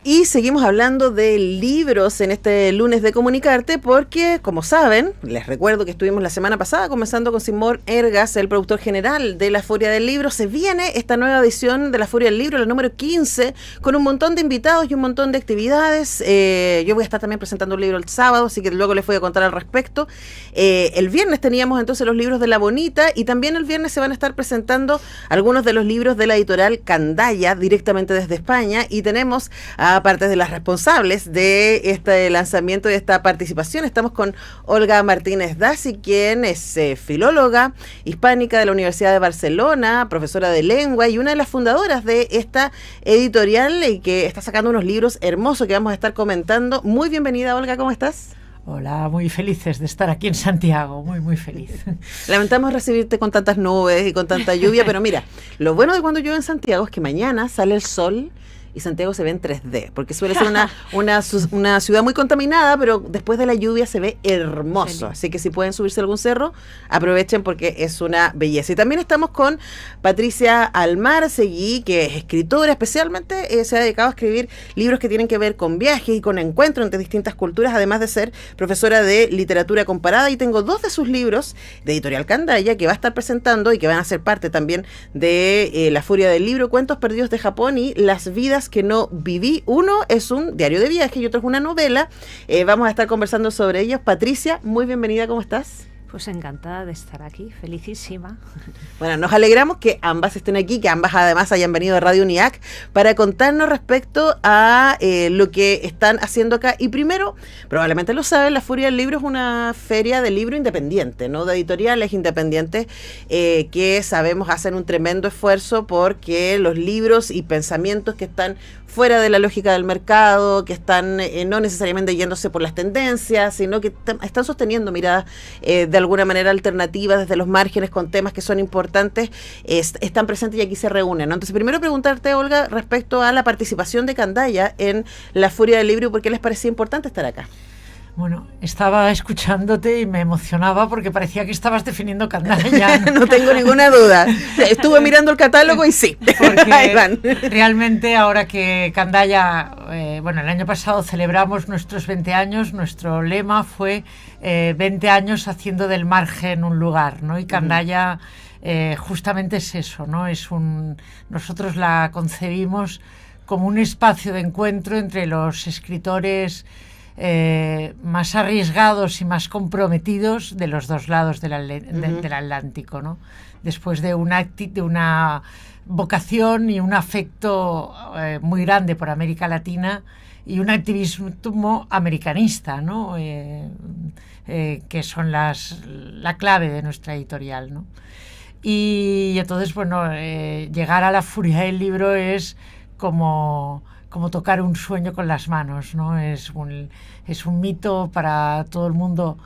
Y seguimos hablando de libros en este lunes de Comunicarte porque, como saben, les recuerdo que estuvimos la semana pasada conversando con Simón Ergas, el productor general de La Furia del Libro. Se viene esta nueva edición de La Furia del Libro, la número 15, con un montón de invitados y un montón de actividades. Yo voy a estar también presentando un libro el sábado, así que luego les voy a contar al respecto. El viernes teníamos entonces los libros de La Bonita y también el viernes se van a estar presentando algunos de los libros de la editorial Candaya, directamente desde España, y tenemos aparte de las responsables de este lanzamiento y de esta participación, estamos con Olga Martínez Dasi, quien es filóloga hispánica de la Universidad de Barcelona, profesora de lengua y una de las fundadoras de esta editorial y que está sacando unos libros hermosos que vamos a estar comentando. Muy bienvenida, Olga, ¿cómo estás? Hola, muy felices de estar aquí en Santiago, muy feliz. Lamentamos recibirte con tantas nubes y con tanta lluvia, pero mira, lo bueno de cuando llueve en Santiago es que mañana sale el sol y Santiago se ve en 3D, porque suele ser una ciudad muy contaminada, pero después de la lluvia se ve hermoso. Así que si pueden subirse a algún cerro, aprovechen porque es una belleza. Y también estamos con Patricia Almarcegui, que es escritora, especialmente se ha dedicado a escribir libros que tienen que ver con viajes y con encuentros entre distintas culturas, además de ser profesora de literatura comparada. Y tengo 2 de sus libros de Editorial Candaya que va a estar presentando y que van a ser parte también de La Furia del Libro, Cuentos Perdidos de Japón y Las Vidas que no viví. Uno es un diario de viaje y otro es una novela. Vamos a estar conversando sobre ellos. Patricia, muy bienvenida, ¿cómo estás? Pues encantada de estar aquí, felicísima. Bueno, nos alegramos que ambas estén aquí, que ambas además hayan venido a Radio UNIAC para contarnos respecto a lo que están haciendo acá. Y primero, probablemente lo saben, La Furia del Libro es una feria de libro independiente, ¿no? De editoriales independientes que sabemos hacen un tremendo esfuerzo porque los libros y pensamientos que están fuera de la lógica del mercado, que están no necesariamente yéndose por las tendencias, sino que están sosteniendo miradas de alguna manera alternativas desde los márgenes con temas que son importantes, están presentes y aquí se reúnen, ¿no? Entonces, primero preguntarte, Olga, respecto a la participación de Candaya en La Furia del Libro, ¿por qué les parecía importante estar acá? Bueno, estaba escuchándote y me emocionaba porque parecía que estabas definiendo Candaya. No tengo ninguna duda. Estuve mirando el catálogo y sí. Porque realmente ahora que Candaya, bueno, el año pasado celebramos nuestros 20 años, nuestro lema fue 20 años haciendo del margen un lugar, ¿no? Y Candaya justamente es eso, ¿no? Nosotros la concebimos como un espacio de encuentro entre los escritores más arriesgados y más comprometidos de los dos lados del Atlántico, ¿no? Después de una vocación y un afecto muy grande por América Latina y un activismo americanista, ¿no? Que son la clave de nuestra editorial, ¿no? Y entonces, bueno, llegar a La Furia del Libro es como tocar un sueño con las manos, ¿no? Es un mito para todo el mundo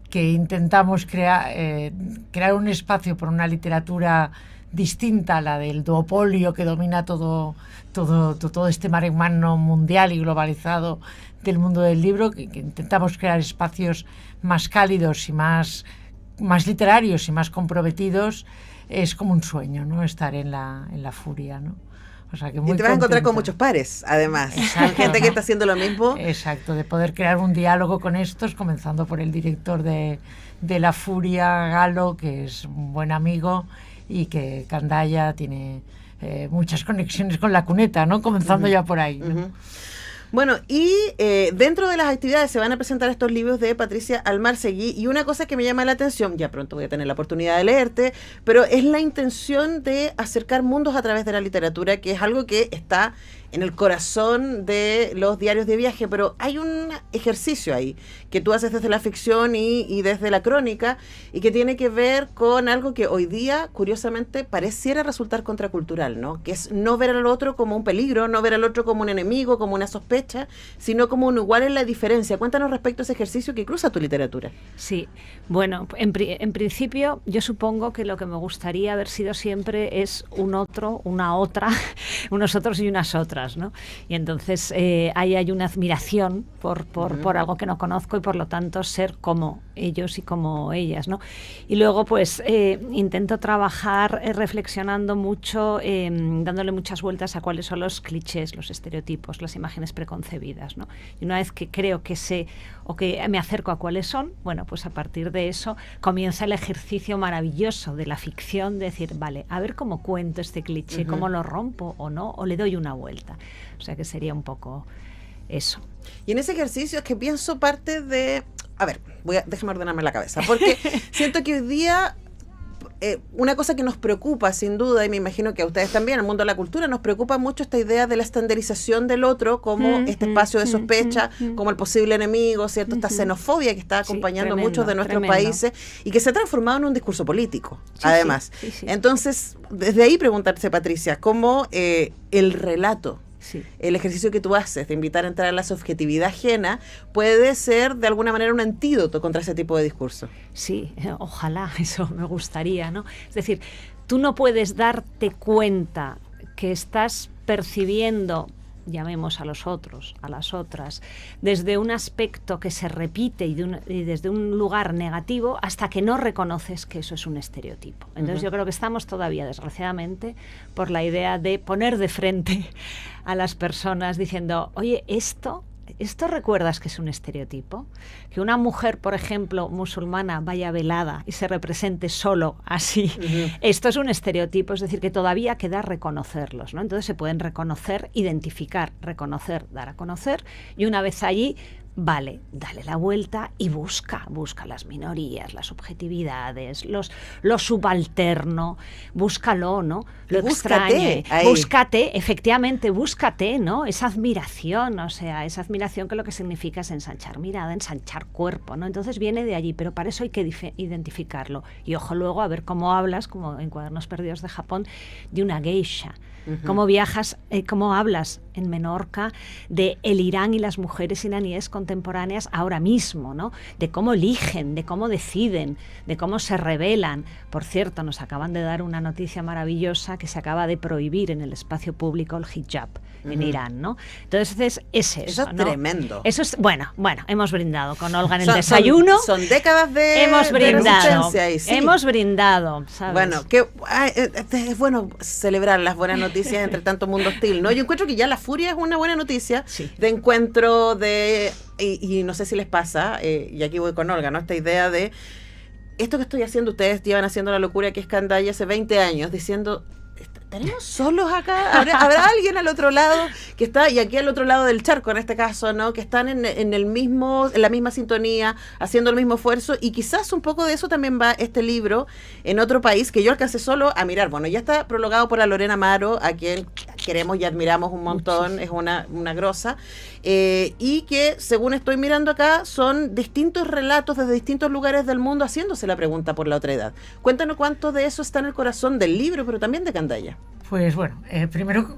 que intentamos crear un espacio por una literatura distinta a la del duopolio que domina todo este mare magnum mundial y globalizado del mundo del libro, que intentamos crear espacios más cálidos y más literarios y más comprometidos. Es como un sueño, ¿no? Estar en la Furia, ¿no? O sea, que muy y te vas a encontrar contenta. con muchos pares, además. Exacto. Gente que está haciendo lo mismo. Exacto, de poder crear un diálogo con estos, comenzando por el director de La Furia, Galo, que es un buen amigo, y que Candaya tiene muchas conexiones con La Cuneta, ¿no? Comenzando ya por ahí, ¿no? Bueno, y dentro de las actividades se van a presentar estos libros de Patricia Almarcegui, y una cosa que me llama la atención, ya pronto voy a tener la oportunidad de leerte, pero es la intención de acercar mundos a través de la literatura, que es algo que está en el corazón de los diarios de viaje, pero hay un ejercicio ahí que tú haces desde la ficción y desde la crónica y que tiene que ver con algo que hoy día, curiosamente, pareciera resultar contracultural, ¿no? Que es no ver al otro como un peligro, no ver al otro como un enemigo, como una sospecha, sino como un igual en la diferencia. Cuéntanos respecto a ese ejercicio que cruza tu literatura. Sí, bueno, en principio yo supongo que lo que me gustaría haber sido siempre es un otro, una otra, unos otros y unas otras, ¿no? Y entonces ahí hay una admiración por algo que no conozco y por lo tanto ser como ellos y como ellas, ¿no? Y luego pues intento trabajar reflexionando mucho, dándole muchas vueltas a cuáles son los clichés, los estereotipos, las imágenes preconcebidas, ¿no? Y una vez que creo que sé o que me acerco a cuáles son, bueno, pues a partir de eso comienza el ejercicio maravilloso de la ficción, de decir, vale, a ver cómo cuento este cliché, cómo lo rompo o no, o le doy una vuelta. O sea que sería un poco eso. Y en ese ejercicio es que pienso parte de... A ver, déjame ordenarme la cabeza, porque siento que hoy día una cosa que nos preocupa sin duda, y me imagino que a ustedes también, el mundo de la cultura, nos preocupa mucho esta idea de la estandarización del otro como este espacio de sospecha, como el posible enemigo, ¿cierto? Esta xenofobia que está acompañando muchos de nuestros países y que se ha transformado en un discurso político, además. Sí. Entonces, desde ahí preguntarse, Patricia, ¿cómo el relato, el ejercicio que tú haces de invitar a entrar a la subjetividad ajena puede ser de alguna manera un antídoto contra ese tipo de discurso? Sí, ojalá, eso me gustaría, ¿no? Es decir, tú no puedes darte cuenta que estás percibiendo, llamemos a los otros, a las otras, desde un aspecto que se repite y desde un lugar negativo hasta que no reconoces que eso es un estereotipo. Entonces yo creo que estamos todavía, desgraciadamente, por la idea de poner de frente a las personas diciendo, oye, ¿esto recuerdas que es un estereotipo? Que una mujer, por ejemplo, musulmana vaya velada y se represente solo así. Esto es un estereotipo, es decir, que todavía queda reconocerlos, ¿no? Entonces se pueden reconocer, identificar, reconocer, dar a conocer, y una vez allí, vale, dale la vuelta y busca las minorías, las subjetividades, lo subalterno, búscalo, ¿no? Lo extrañe, búscate, efectivamente, búscate, ¿no? Esa admiración, o sea, esa admiración que lo que significa es ensanchar mirada, ensanchar cuerpo, ¿no? Entonces viene de allí, pero para eso hay que identificarlo. Y ojo luego a ver cómo hablas, como en Cuadernos Perdidos de Japón, de una geisha. Cómo viajas, cómo hablas en Menorca de el Irán y las mujeres iraníes contemporáneas ahora mismo, ¿no? De cómo eligen, de cómo deciden, de cómo se rebelan. Por cierto, nos acaban de dar una noticia maravillosa que se acaba de prohibir en el espacio público el hijab en Irán, ¿no? Entonces es eso, es ¿no? Tremendo. Eso es, bueno, hemos brindado con Olga en el desayuno. Son décadas de resistencia ahí, sí. Hemos brindado, ¿sabes? Bueno, es bueno celebrar las buenas noticias entre tanto mundo hostil, ¿no? Yo encuentro que ya la furia es una buena noticia de encuentro, y no sé si les pasa, y aquí voy con Olga, ¿no? Esta idea de esto que estoy haciendo, ustedes llevan haciendo la locura que es Candaya hace 20 años, diciendo... ¿Estaremos solos acá? ¿Habrá alguien al otro lado que está, y aquí al otro lado del charco en este caso, ¿no? Que están en la misma sintonía, haciendo el mismo esfuerzo, y quizás un poco de eso también va este libro en otro país que yo alcancé solo a mirar. Bueno, ya está prologado por la Lorena Amaro, a quien queremos y admiramos un montón, es una grosa, y que según estoy mirando acá son distintos relatos desde distintos lugares del mundo haciéndose la pregunta por la otredad. Cuéntanos cuánto de eso está en el corazón del libro, pero también de Candaya. Pues bueno, primero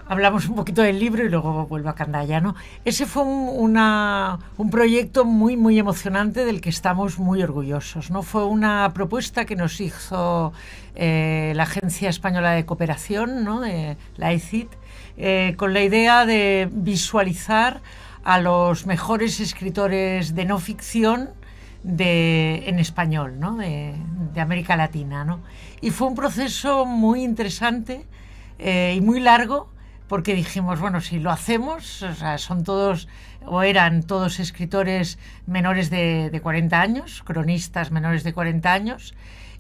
hablamos un poquito del libro y luego vuelvo a Candaya, ¿no? Ese fue un proyecto muy, muy emocionante del que estamos muy orgullosos, ¿no? Fue una propuesta que nos hizo la Agencia Española de Cooperación, ¿no? La ECIT, con la idea de visualizar a los mejores escritores de no ficción en español, ¿no? de América Latina, ¿no? Y fue un proceso muy interesante y muy largo, porque dijimos, bueno, si lo hacemos, o sea, eran todos escritores menores de 40 años, cronistas menores de 40 años,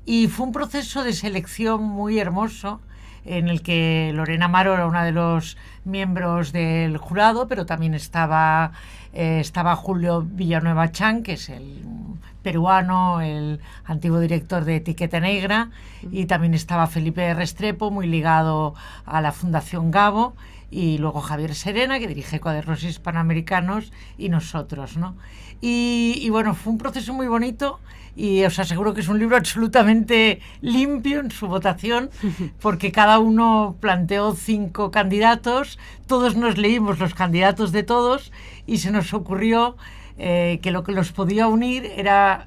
y fue un proceso de selección muy hermoso, en el que Lorena Amaro era una de los miembros del jurado, pero también estaba Julio Villanueva Chan, que es el peruano, el antiguo director de Etiqueta Negra, y también estaba Felipe Restrepo, muy ligado a la Fundación Gabo, y luego Javier Serena, que dirige Cuadernos Hispanoamericanos, y nosotros, ¿no? Y bueno, fue un proceso muy bonito, y os aseguro que es un libro absolutamente limpio en su votación, porque cada uno planteó 5 candidatos, todos nos leímos los candidatos de todos, y se nos ocurrió que lo que los podía unir era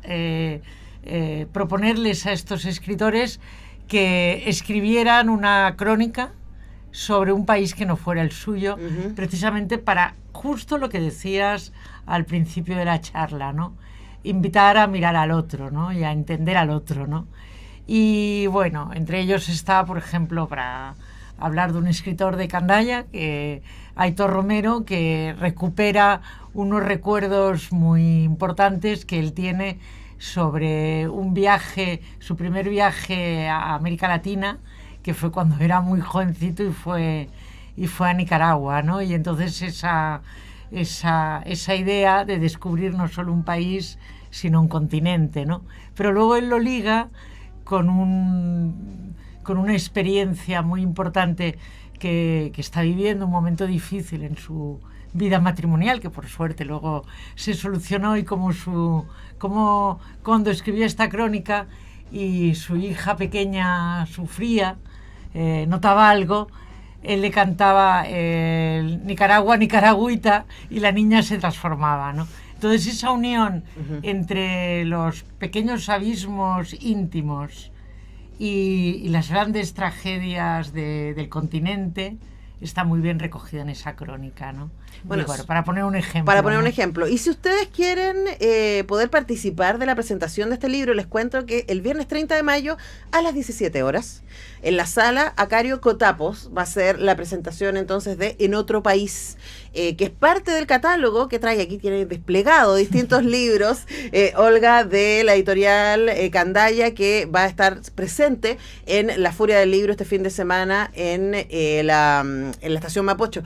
proponerles a estos escritores que escribieran una crónica sobre un país que no fuera el suyo, precisamente para justo lo que decías al principio de la charla, ¿no? invitar a mirar al otro, ¿no? Y a entender al otro, ¿no? Y bueno, entre ellos está, por ejemplo, para hablar de un escritor de Candaya, Aitor Romero, que recupera unos recuerdos muy importantes que él tiene sobre un viaje, su primer viaje a América Latina, que fue cuando era muy jovencito y fue a Nicaragua, ¿no? Y entonces esa idea de descubrir no solo un país, sino un continente, ¿no? Pero luego él lo liga con una experiencia muy importante que está viviendo, un momento difícil en su vida matrimonial, que por suerte luego se solucionó, y como cuando escribió esta crónica y su hija pequeña sufría, notaba algo, él le cantaba Nicaragua, nicaragüita, y la niña se transformaba, ¿no? Entonces esa unión entre los pequeños abismos íntimos y las grandes tragedias del continente está muy bien recogida en esa crónica, ¿no? Bueno, para poner un ejemplo. Para poner un ejemplo. Y si ustedes quieren poder participar de la presentación de este libro, les cuento que el viernes 30 de mayo a las 17 horas, en la sala Acario Cotapos, va a ser la presentación entonces de En Otro País, que es parte del catálogo que trae, aquí tiene desplegado distintos libros, Olga, de la editorial Candaya, que va a estar presente en la Furia del Libro este fin de semana en la estación Mapocho.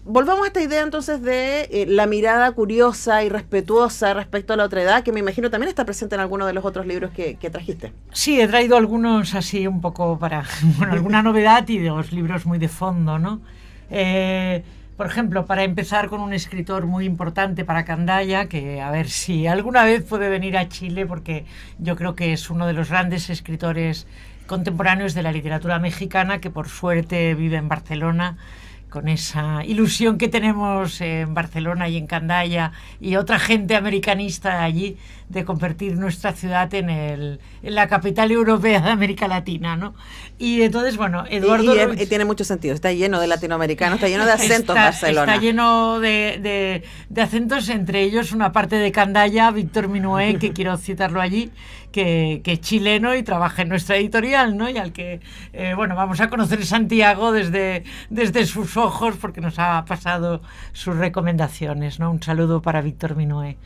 Volvamos a esta idea entonces de la mirada curiosa y respetuosa respecto a la otra edad, que me imagino también está presente en alguno de los otros libros que trajiste. Sí, he traído algunos así un poco para alguna novedad, y de los libros muy de fondo, ¿no? Por ejemplo, para empezar, con un escritor muy importante para Candaya, que a ver si alguna vez puede venir a Chile, porque yo creo que es uno de los grandes escritores contemporáneos de la literatura mexicana, que por suerte vive en Barcelona, con esa ilusión que tenemos en Barcelona y en Candaya y otra gente americanista allí, de convertir nuestra ciudad en la capital europea de América Latina, ¿no? Y entonces, bueno, Eduardo... Y tiene mucho sentido, está lleno de latinoamericanos, está lleno de acentos Barcelona. Está lleno de acentos, entre ellos una parte de Candaya, Víctor Minué, que quiero citarlo allí, que es chileno y trabaja en nuestra editorial, ¿no? Y al que, bueno, vamos a conocer Santiago desde sus ojos, porque nos ha pasado sus recomendaciones, ¿no? Un saludo para Víctor Minué,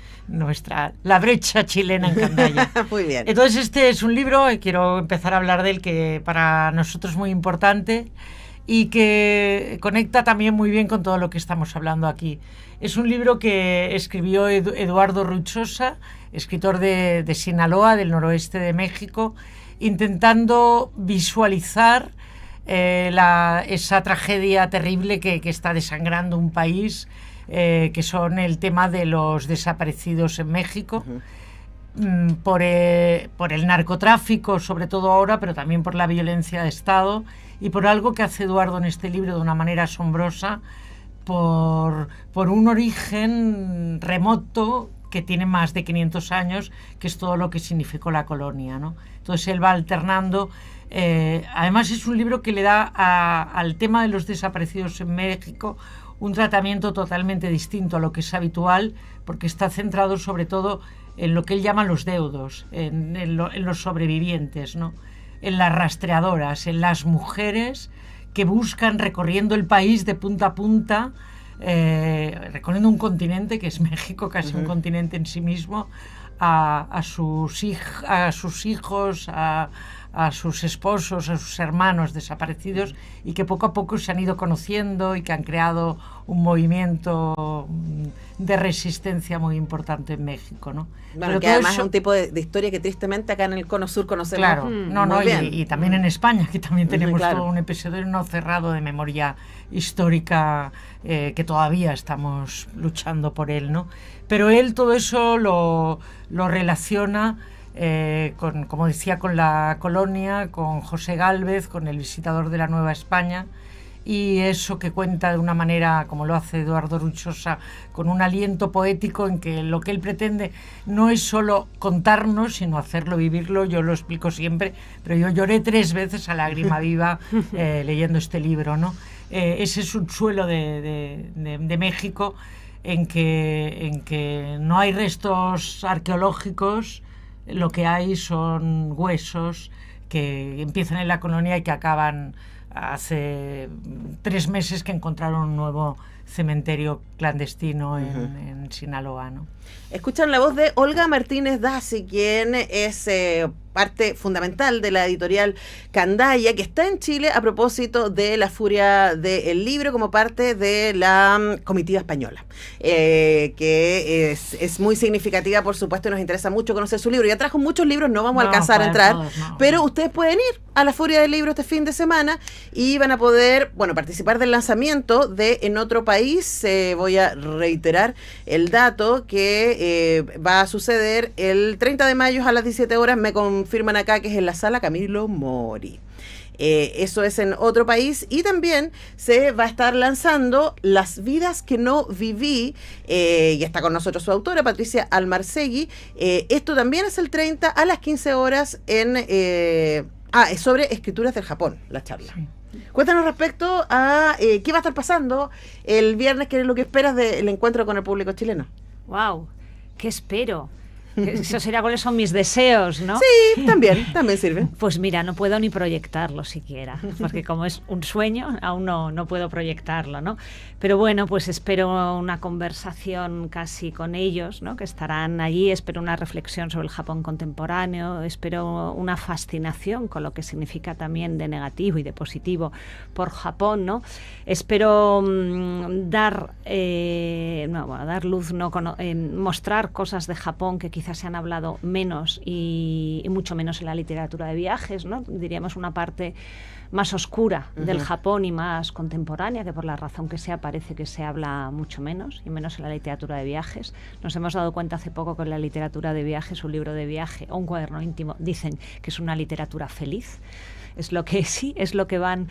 la brecha chilena en Candaya. Muy bien. Entonces este es un libro, quiero empezar a hablar de él, que para nosotros es muy importante y que conecta también muy bien con todo lo que estamos hablando aquí. Es un libro que escribió Eduardo Ruizosa, escritor de Sinaloa, del noroeste de México, intentando visualizar esa tragedia terrible que está desangrando un país, que son el tema de los desaparecidos en México, por el narcotráfico, sobre todo ahora, pero también por la violencia de Estado, y por algo que hace Eduardo en este libro de una manera asombrosa, por un origen remoto que tiene más de 500 años, que es todo lo que significó la colonia, ¿no? Entonces él va alternando. Además es un libro que le da al tema de los desaparecidos en México un tratamiento totalmente distinto a lo que es habitual, porque está centrado sobre todo en lo que él llama los deudos, en los sobrevivientes, ¿no? En las rastreadoras, en las mujeres que buscan, recorriendo el país de punta a punta, recorriendo un continente que es México, casi un continente en sí mismo, a sus hijos, a sus esposos, a sus hermanos desaparecidos, y que poco a poco se han ido conociendo y que han creado un movimiento de resistencia muy importante en México, ¿no? Bueno, pero que además es un tipo de historia que tristemente acá en el Cono Sur conocemos. Claro, y también en España, que también tenemos todo un episodio no cerrado de memoria histórica, que todavía estamos luchando por él, ¿no? Pero él todo eso lo relaciona, como decía, con la colonia, con José Gálvez, con El visitador de la Nueva España, y eso que cuenta de una manera, como lo hace Eduardo Ruizosa, con un aliento poético, en que lo que él pretende no es solo contarnos, sino hacerlo, vivirlo. Yo lo explico siempre, pero yo lloré 3 veces a lágrima viva leyendo este libro, ¿no? ese subsuelo de México en que no hay restos arqueológicos, lo que hay son huesos que empiezan en la colonia y que acaban hace 3 meses que encontraron un nuevo cementerio clandestino en Sinaloa, ¿no? Escuchan la voz de Olga Martínez Daci, quien es parte fundamental de la editorial Candaya, que está en Chile a propósito de la Furia del Libro como parte de la comitiva española, que es muy significativa, por supuesto, y nos interesa mucho conocer su libro. Ya trajo muchos libros, no vamos a alcanzar a entrar, pero ustedes pueden ir a la Furia del Libro este fin de semana y van a poder, participar del lanzamiento de En Otro País. Voy a reiterar el dato que va a suceder el 30 de mayo a las 17 horas, me confirman acá que es en la sala Camilo Mori. Eso es En Otro País, y también se va a estar lanzando Las vidas que no viví, y está con nosotros su autora, Patricia Almarcegui. Esto también es el 30 a las 15 horas es sobre escrituras del Japón, la charla. Sí. Cuéntanos respecto a qué va a estar pasando el viernes, qué es lo que esperas del encuentro con el público chileno. ¡Wow! ¿Qué espero? Eso sería cuáles son mis deseos, ¿no? Sí, también sirve. Pues mira, no puedo ni proyectarlo siquiera, porque como es un sueño, aún no puedo proyectarlo, ¿no? Pero bueno, pues espero una conversación casi con ellos, ¿no? Que estarán allí, espero una reflexión sobre el Japón contemporáneo, espero una fascinación con lo que significa también de negativo y de positivo por Japón, ¿no? Espero dar luz, mostrar cosas de Japón que quizás se han hablado menos y mucho menos en la literatura de viajes, ¿no? Diríamos una parte más oscura del Japón y más contemporánea, que por la razón que sea parece que se habla mucho menos, y menos en la literatura de viajes. Nos hemos dado cuenta hace poco que en la literatura de viajes, un libro de viaje o un cuaderno íntimo dicen que es una literatura feliz. Es lo que sí, es lo que ha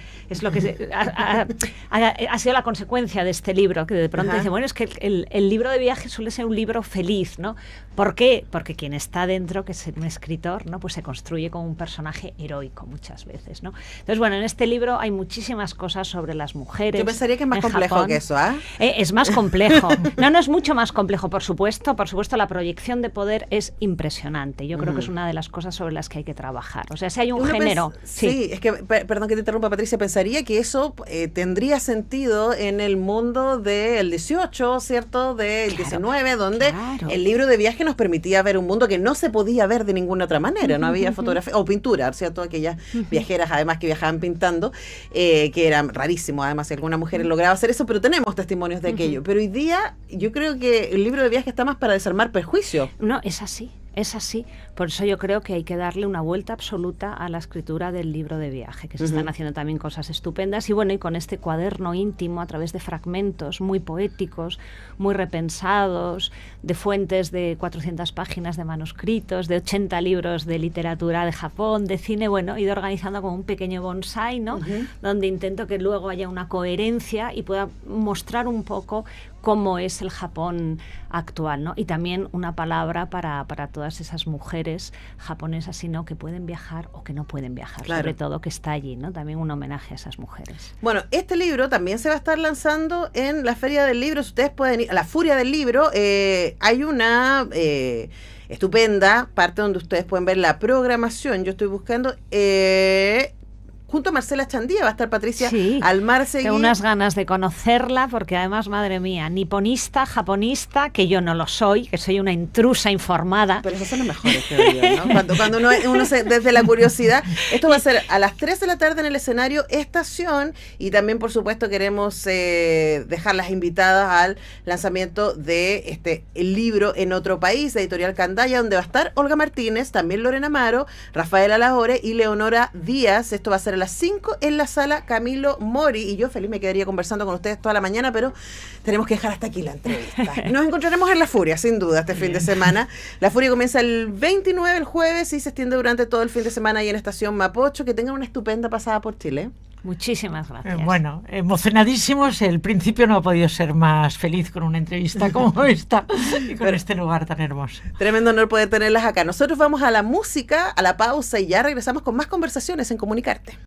sido la consecuencia de este libro, que de pronto dice, bueno, es que el libro de viaje suele ser un libro feliz, ¿no? ¿Por qué? Porque quien está dentro, que es un escritor, ¿no? Pues se construye como un personaje heroico muchas veces, ¿no? Entonces, bueno, en este libro hay muchísimas cosas sobre las mujeres. Yo pensaría que es más complejo Japón. Que eso, ¿ah? Es más complejo. No es mucho más complejo, por supuesto. Por supuesto, la proyección de poder es impresionante. Yo creo que es una de las cosas sobre las que hay que trabajar. O sea, si hay un género... Sí, es que, perdón que te interrumpa, Patricia, pensaría que eso tendría sentido en el mundo del 18, ¿cierto? Del 19, donde el libro de viaje nos permitía ver un mundo que no se podía ver de ninguna otra manera. No había fotografía o pintura, ¿cierto? Aquellas viajeras, además, que viajaban pintando, que era rarísimo, además, si alguna mujer lograba hacer eso, pero tenemos testimonios de aquello. Pero hoy día, yo creo que el libro de viaje está más para desarmar prejuicios. No, es así. Es así, por eso yo creo que hay que darle una vuelta absoluta a la escritura del libro de viaje, que se están haciendo también cosas estupendas, y bueno, y con este cuaderno íntimo a través de fragmentos muy poéticos, muy repensados, de fuentes de 400 páginas de manuscritos, de 80 libros de literatura de Japón, de cine, bueno, he ido organizando como un pequeño bonsai, ¿no? Donde intento que luego haya una coherencia y pueda mostrar un poco cómo es el Japón actual, ¿no? Y también una palabra para todas esas mujeres japonesas, sino que pueden viajar o que no pueden viajar, claro. Sobre todo que está allí, ¿no? También un homenaje a esas mujeres. Bueno, este libro también se va a estar lanzando en la Feria del Libro. Si ustedes pueden ir a la Furia del Libro, hay una estupenda parte donde ustedes pueden ver la programación. Yo estoy buscando... junto a Marcela Chandía va a estar Patricia Almarcegui. Tengo unas ganas de conocerla porque además, madre mía, niponista, japonista, que yo no lo soy, que soy una intrusa informada. Pero esos son los mejores, creo yo, ¿no? Cuando uno se, desde la curiosidad. Esto va a ser a las 3 de la tarde en el escenario Estación, y también, por supuesto, queremos dejarlas invitadas al lanzamiento de el libro En Otro País, de Editorial Candaya, donde va a estar Olga Martínez, también Lorena Amaro, Rafael Alahore y Leonora Díaz. Esto va a ser a las 5 en la sala Camilo Mori, y yo feliz me quedaría conversando con ustedes toda la mañana, pero tenemos que dejar hasta aquí la entrevista. Nos encontraremos en La Furia, sin duda, este fin de semana. La Furia comienza el 29, el jueves, y se extiende durante todo el fin de semana ahí en Estación Mapocho. Que tengan una estupenda pasada por Chile. Muchísimas gracias. Bueno, emocionadísimos. El principio no ha podido ser más feliz con una entrevista como esta y con este lugar tan hermoso. Tremendo honor poder tenerlas acá. Nosotros vamos a la música, a la pausa, y ya regresamos con más conversaciones en Comunicarte.